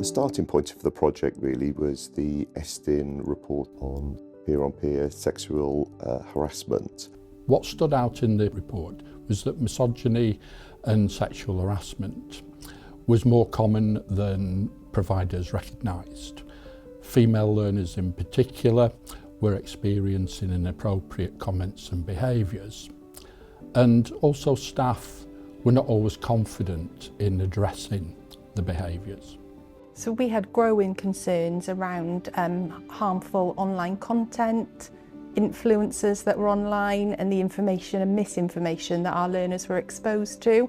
The starting point of the project really was the Estin report on peer-on-peer sexual harassment. What stood out in the report was that misogyny and sexual harassment was more common than providers recognised. Female learners in particular were experiencing inappropriate comments and behaviours, and also staff were not always confident in addressing the behaviours. So we had growing concerns around harmful online content, influencers that were online, and the information and misinformation that our learners were exposed to.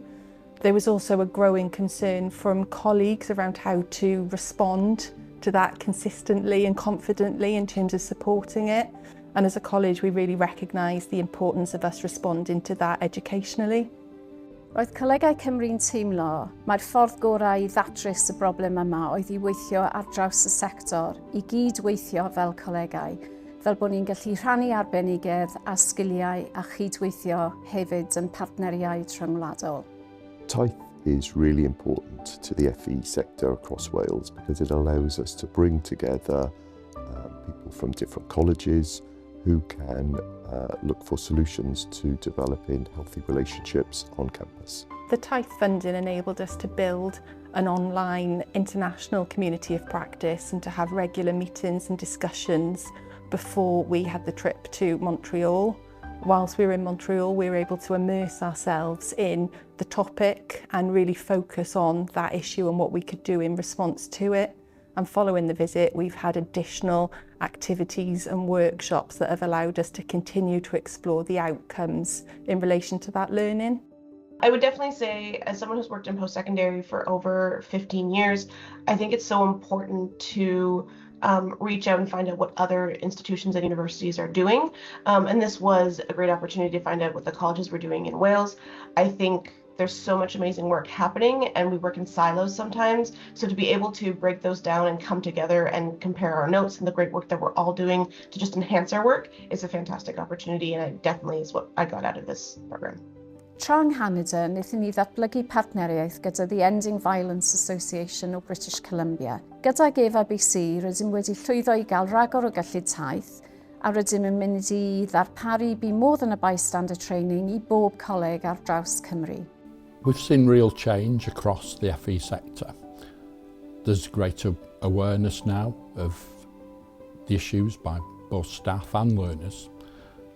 There was also a growing concern from colleagues around how to respond to that consistently and confidently in terms of supporting it. And as a college, we really recognised the importance of us responding to that educationally. Roedd Colegau Cymru'n teimlo mae'r ffordd gorau i ddatrys y broblem yma oedd i weithio ar draws y sector, i gydweithio fel colegau, fel bod ni'n gallu rhannu arbenigedd a sgiliau a chydweithio hefyd yn partneriaid rhyngwladol. TIThe is really important to the FE sector across Wales because it allows us to bring together people from different colleges who can look for solutions to developing healthy relationships on campus. The TIThe funding enabled us to build an online international community of practice and to have regular meetings and discussions before we had the trip to Montreal. Whilst we were in Montreal, we were able to immerse ourselves in the topic and really focus on that issue and what we could do in response to it. And following the visit, we've had additional activities and workshops that have allowed us to continue to explore the outcomes in relation to that learning. I would definitely say, as someone who's worked in post-secondary for over 15 years, I think it's so important to reach out and find out what other institutions and universities are doing. And this was a great opportunity to find out what the colleges were doing in Wales. I think there's so much amazing work happening and we work in silos sometimes. So to be able to break those down and come together and compare our notes and the great work that we're all doing to just enhance our work is a fantastic opportunity, and it definitely is what I got out of this program. Tra yng Nghanada, wnaethon ni ddatblygu partneriaeth gyda the Ending Violence Association o British Columbia. Gyda GFABC, rydym wedi llwyddo i gael ragor o gyllid taith, a rydym yn mynd i ddarparu Be More Than a Bystander training i bob coleg ar draws Cymru. We've seen real change across the FE sector. There's greater awareness now of the issues by both staff and learners.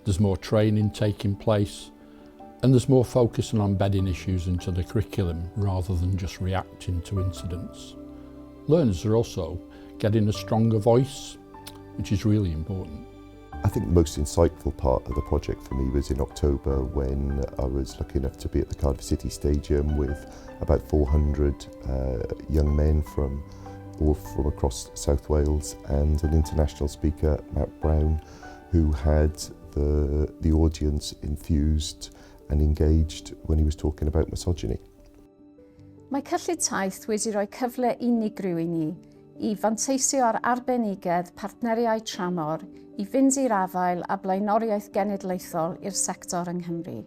There's more training taking place, and there's more focus on embedding issues into the curriculum rather than just reacting to incidents. Learners are also getting a stronger voice, which is really important. I think the most insightful part of the project for me was in October when I was lucky enough to be at the Cardiff City Stadium with about 400 young men from across South Wales and an international speaker, Matt Brown, who had the audience enthused and engaged when he was talking about misogyny. Mae cyllid taith wedi rhoi cyfle unigryw i ni i fanteisio ar arbenigedd partneriau tramor, i fynd i'r afael a blaenoriaeth genedlaethol i'r sector yng Nghymru.